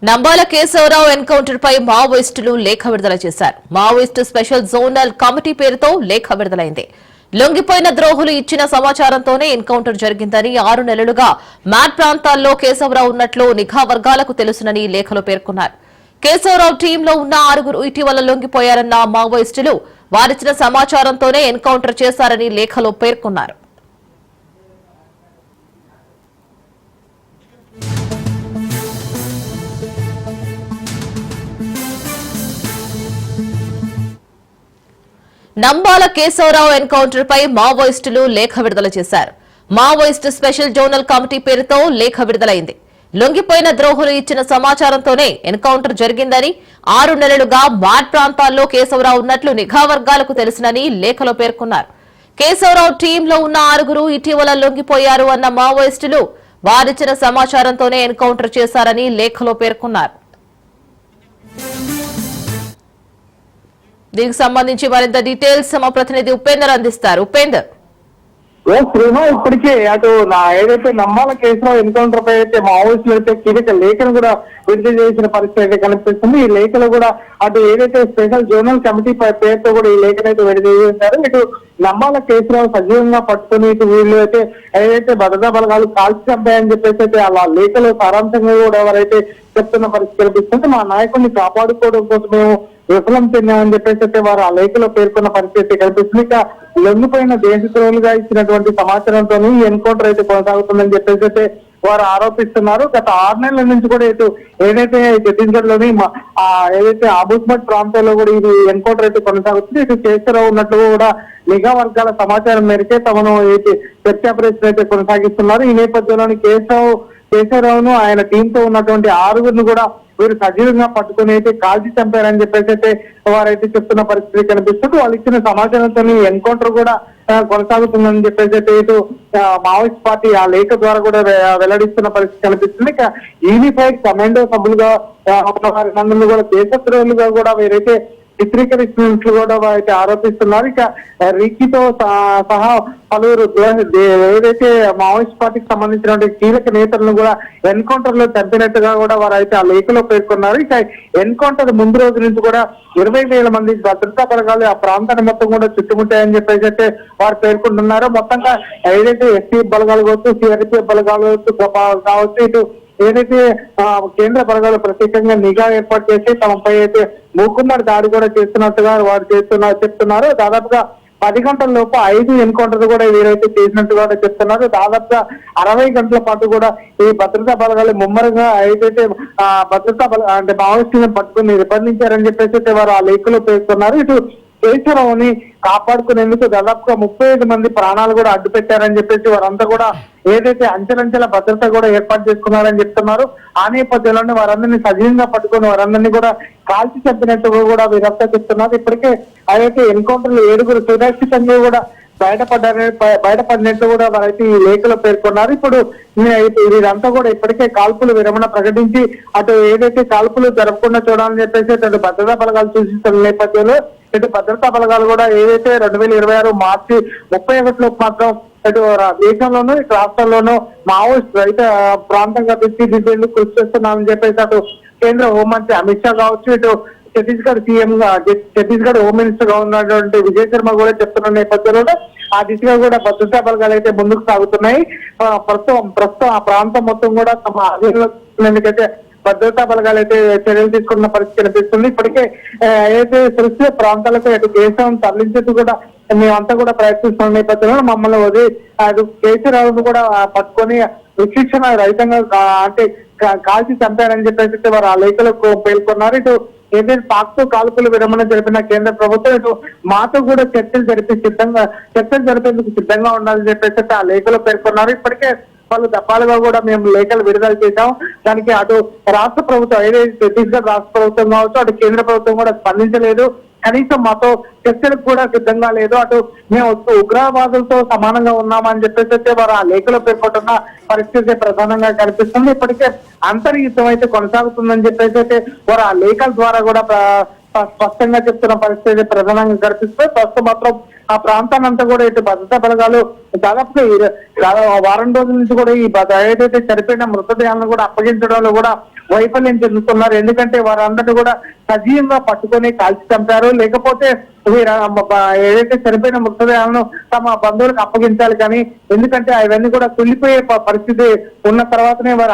Nambala Keshavarao encounter పై మావోయిస్టులు లేఖ విడుదల చేశారు. మావోయిస్టు స్పెషల్ జోనల్ కమిటీ పేరుతో లేఖ విడుదలైంది. లొంగిపోయిన ద్రోహులు ఇచ్చిన సమాచారంతోనే ఎన్కౌంటర్ జరిగిందని, 6 నెలలుగా మ్యాట్ ప్రాంతాల్లో కేశవరావు ఉన్నట్లు నిఘా వర్గాలకు తెలుసునని లేఖలో పేర్కొన్నారు. కేశవరావు టీంలో ఉన్న 6 ఇటీవల లొంగిపోయారన్న మావోయిస్టులు వారిచ్చిన సమాచారంతోనే ఎన్కౌంటర్ చేశారని లేఖలో పేర్కొన్నారు. నంబాల కేశవరావు ఎన్కౌంటర్ పై మావోయిస్టులు లేఖ విడుదల చేశారు. మావోయిస్టు స్పెషల్ జోనల్ కమిటీ పేరుతో లేఖ విడుదలైంది. లొంగిపోయిన ద్రోహులు ఇచ్చిన సమాచారంతోనే ఎన్కౌంటర్ జరిగిందని, 6 నెలలుగా మ్యాట్ ప్రాంతాల్లో కేశవరావు ఉన్నట్లు నిఘా వర్గాలకు తెలుసునని లేఖలో పేర్కొన్నారు. కేశవరావు టీంలో ఉన్న 6 ఇటీవల లొంగిపోయారు అన్న మావోయిస్టులు వారిచ్చిన సమాచారంతోనే ఎన్కౌంటర్ చేశారని లేఖలో పేర్కొన్నారు. దీనికి సంబంధించి మరింత డీటెయిల్స్ మా ప్రతినిధి ఉపేందర్ అందిస్తారు. ఉపేందర్, శ్రీమా, ఇప్పటికే అటు ఏదైతే నంబాల కేసులో ఎన్కౌంటర్ పై అయితే మావోయిస్టులు అయితే కీలక లేఖను కూడా విడుదల చేసిన పరిస్థితి అయితే కనిపిస్తుంది. ఈ లేఖలో కూడా అటు ఏదైతే స్పెషల్ జోనల్ కమిటీ పేరుతో కూడా ఈ లేఖను అయితే విడుదల చేశారు. ఇటు నంబాల కేసులో సజీవంగా పట్టుకుని ఇటు వీళ్ళు అయితే ఏదైతే భద్రతా బలగాలు కాల్చి చంపాయని చెప్పేసి అయితే అలా లేఖలో సారాంశంగా కూడా ఎవరైతే చెప్తున్న పరిస్థితి కనిపిస్తుంది. మా నాయకుడిని కాపాడుకోవడం కోసం మేము విఫలం చెందామని చెప్పేసి అయితే వారు ఆ లేఖలో పేర్కొన్న పరిస్థితి కనిపిస్తుంది. ఇక లొంగిపోయిన దేశద్రోహులుగా ఇచ్చినటువంటి సమాచారంతో ఎన్కౌంటర్ అయితే కొనసాగుతుందని చెప్పేసి అయితే వారు ఆరోపిస్తున్నారు. గత 6 నెలల నుంచి కూడా ఏదైతే ఛత్తీస్గఢ్ లోని ఏదైతే ఆబుస్మట్ ప్రాంతంలో కూడా ఇది ఎన్కౌంటర్ అయితే కొనసాగుతుంది. ఇటు కేశవరావు ఉన్నట్లు కూడా నిఘా వర్గాల సమాచారం మేరకే తమను సెర్చ్ ఆపరేషన్ అయితే కొనసాగిస్తున్నారు. ఈ నేపథ్యంలోని కేశవరావును ఆయన టీంతో ఉన్నటువంటి 6 కూడా వీరు సజీవంగా పట్టుకుని అయితే కాల్చి చంపారని చెప్పేసి అయితే వారైతే చెప్తున్న పరిస్థితి కనిపిస్తుంది. వాళ్ళు ఇచ్చిన సమాచారంతో ఎన్కౌంటర్ కూడా కొనసాగుతుందని చెప్పేసి అయితే ఇటు మావోయిస్ట్ పార్టీ ఆ లేఖ ద్వారా కూడా వెల్లడిస్తున్న పరిస్థితి కనిపిస్తుంది. ఇక యూనిఫైడ్ కమాండో సభ్యులుగా ఉన్న వారి నన్ను కూడా దేశద్రోహులుగా కూడా వీరైతే చిత్రీకరిస్తున్నట్లు కూడా అయితే ఆరోపిస్తున్నారు. ఇక రిక్కీతో సహా పలువురు ఏదైతే మావోయిస్ట్ పార్టీకి సంబంధించినటువంటి కీలక నేతలను కూడా ఎన్కౌంటర్ లో చంపినట్టుగా కూడా వారు అయితే ఆ లేఖలో పేర్కొన్నారు. ఇక ఎన్కౌంటర్ ముందు రోజు నుంచి కూడా 20,000 మంది భద్రతా బలగాలు ఆ ప్రాంతాన్ని మొత్తం కూడా చుట్టుముట్టాయని చెప్పేసి అయితే వారు పేర్కొంటున్నారు. మొత్తంగా ఏదైతే ఎస్టీ బలగాలు కావచ్చు, సిఆర్పీఎఫ్ బలగాలు కావచ్చు, ఇటు ఏదైతే కేంద్ర బలగాలు ప్రత్యేకంగా నిఘా ఏర్పాటు చేసి తమపై అయితే మూకుమ్మడి దాడి కూడా చేస్తున్నట్టుగా వారు చెప్తున్నారు. దాదాపుగా 10 గంటల లోపు 5 ఎన్కౌంటర్ కూడా వీరైతే చేసినట్టుగా చెప్తున్నారు. దాదాపుగా 60 గంటల పాటు కూడా ఈ భద్రతా బలగాలు ముమ్మరంగా ఏదైతే భద్రతా అంటే మావోయిస్టులను పట్టుకుని నిర్బంధించారని చెప్పేసి అయితే వారు ఆ లేఖలో పేర్కొన్నారు. ఇటు కేశవరావుని కాపాడుకునేందుకు దాదాపుగా 35 మంది ప్రాణాలు కూడా అడ్డు పెట్టారని చెప్పేసి వారంతా కూడా ఏదైతే అంచెలంచెల భద్రత కూడా ఏర్పాటు చేసుకున్నారని చెప్తున్నారు. ఆ నేపథ్యంలోనే వారందరినీ సజీవంగా పట్టుకుని వారందరినీ కూడా కాల్చి చంపినట్టుగా కూడా వీరంతా చెప్తున్నారు. ఇప్పటికే అయితే ఎన్కౌంటర్లు 7 సురక్షితంగా కూడా బయటపడినట్టు కూడా వారైతే ఈ లేఖలో పేర్కొన్నారు. ఇప్పుడు వీరంతా కూడా ఇప్పటికే కాల్పులు విరమణ ప్రకటించి అటు ఏదైతే కాల్పులు జరపకుండా చూడాలని చెప్పేసి అటు భద్రతా బలగాలు సూచిస్తున్న నేపథ్యంలో ఇటు భద్రతా బలగాలు కూడా ఏదైతే 2026 మార్చి 31 మాత్రం ఇటు దేశంలోనూ ఇటు రాష్ట్రంలోనూ మావోయిస్ట్ రైతు ప్రాంతంగా తీర్చిదిద్దేందుకు కృషి చేస్తున్నామని చెప్పేసి అటు కేంద్ర హోంమంత్రి అమిత్ షా కావచ్చు, ఇటు Chhattisgarh CM Chhattisgarh home minister గా ఉన్నటువంటి విజయ్ శర్మ కూడా చెప్తున్న నేపథ్యంలో ఆ దిశగా కూడా భద్రతా బలగాలు అయితే ముందుకు సాగుతున్నాయి. ప్రస్తుతం ఆ ప్రాంతం మొత్తం కూడా తమ ఆధీనంలో భద్రతా బలగాలు అయితే చర్యలు తీసుకున్న పరిస్థితి కనిపిస్తుంది. ఇప్పటికే ఏదైతే సురక్షిత ప్రాంతాలకు అటు కేశవం తరలించేది కూడా మేమంతా కూడా ప్రయత్నిస్తున్న నేపథ్యంలో మమ్మల్ని వదిలి అటు కేసీరావును కూడా పట్టుకొని విశిక్షణ రహితంగా అంటే కాల్చి చంపారని చెప్పేసి వారు ఆ లేఖలో పేర్కొన్నారు. ఇటు ఏదైతే పాక్తో కాల్పులు విరమణ జరిపిన కేంద్ర ప్రభుత్వం ఇటు మాతో కూడా చర్చలు జరిపేందుకు సిద్ధంగా ఉండాలని చెప్పేసి ఆ లేఖలో పేర్కొన్నారు. ఇప్పటికే పలు దఫాలుగా కూడా మేము లేఖలు విడుదల చేశాం. దానికి అటు రాష్ట్ర ప్రభుత్వం ఏదైతే ఛత్తీస్గఢ్ రాష్ట్ర ప్రభుత్వం కావచ్చు, అటు కేంద్ర ప్రభుత్వం కూడా స్పందించలేదు. కనీసం మాతో చర్చలకు కూడా సిద్ధంగా లేదు. అటు మేము ఉగ్రవాదులతో సమానంగా ఉన్నామని చెప్పేసి వారు ఆ లేఖలో పేర్కొంటున్న పరిస్థితి ప్రధానంగా కనిపిస్తుంది. ఇప్పటికే అంతర్యుద్ధం అయితే కొనసాగుతుందని చెప్పేసి అయితే వారు ఆ లేఖల ద్వారా కూడా స్పష్టంగా చెప్తున్న పరిస్థితి ప్రధానంగా కనిపిస్తుంది. ప్రస్తుతం మాత్రం ఆ ప్రాంతాన్ని అంతా కూడా ఇటు భద్రతా బలగాలు దాదాపుగా వారం రోజుల నుంచి కూడా ఈ ఏదైతే చనిపోయిన మృతదేహాలను కూడా అప్పగించడంలో కూడా వైఫల్యం చెందుతున్నారు. ఎందుకంటే వారందరూ కూడా సజీవంగా పట్టుకొని కాల్చి చంపారు. లేకపోతే ఏదైతే చనిపోయిన మృతదేహాలను తమ బంధువులకు అప్పగించాలి. కానీ ఎందుకంటే అవన్నీ కూడా కుళ్ళిపోయే పరిస్థితి ఉన్న తర్వాతనే వారు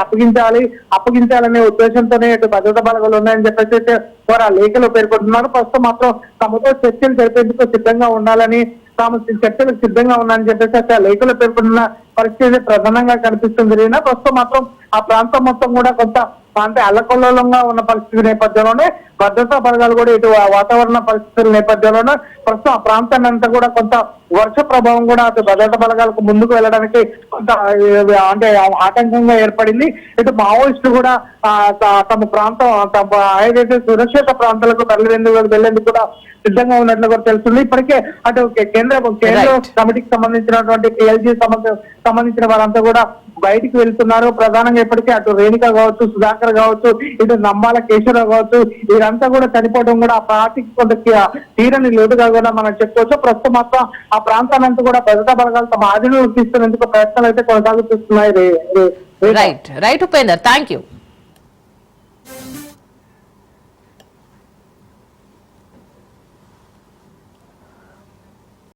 అప్పగించాలనే ఉద్దేశంతోనే భద్రతా బలగాలు ఉన్నాయని చెప్పేసి అయితే వారు ఆ లేఖలో పేర్కొంటున్నారు. ప్రస్తుతం మాత్రం తమతో చర్చలు జరిపేందుకు సిద్ధంగా ఉండాలని, తాము చర్చలకు సిద్ధంగా ఉన్నాయని చెప్పేసి అయితే ఆ లేఖలో పేర్కొంటున్న పరిస్థితి ప్రధానంగా కనిపిస్తుంది. ప్రస్తుతం మాత్రం ఆ ప్రాంతం మొత్తం కూడా కొంత అంటే అల్లకొల్లంగా ఉన్న పరిస్థితి నేపథ్యంలోనే భద్రతా బలగాలు కూడా ఇటు వాతావరణ పరిస్థితుల నేపథ్యంలోనే ప్రస్తుతం ఆ ప్రాంతాన్ని అంతా కూడా కొంత వర్ష ప్రభావం కూడా అటు భద్రతా బలగాలకు ముందుకు వెళ్ళడానికి కొంత అంటే ఆటంకంగా ఏర్పడింది. ఇటు మావోయిస్టులు కూడా తమ ప్రాంతం ఏదైతే సురక్షిత ప్రాంతాలకు వెళ్లేందుకు కూడా సిద్ధంగా ఉన్నట్లు కూడా తెలుస్తుంది. ఇప్పటికే అటు కేంద్ర కమిటీకి సంబంధించినటువంటి PLG సంబంధించిన వారంతా కూడా బయటికి వెళ్తున్నారు. ప్రధానంగా ఇప్పటికే అటు రేణుక కావచ్చు, సుధాకర్ కావచ్చు, ఇటు నమ్మాల కేశవరావు కావచ్చు, వీరంతా కూడా చనిపోవడం కూడా ఆ పార్టీకి కొంత తీరని లోటుగా కూడా మనం చెప్పుకోవచ్చు. ప్రస్తుతం మాత్రం ఆ ప్రాంతానంతా కూడా భద్రతా బలగాలు తమ ఆధీనంలో తీసుకునేందుకు ప్రయత్నాలు అయితే కొనసాగుతున్నాయి. Right Upender, thank you.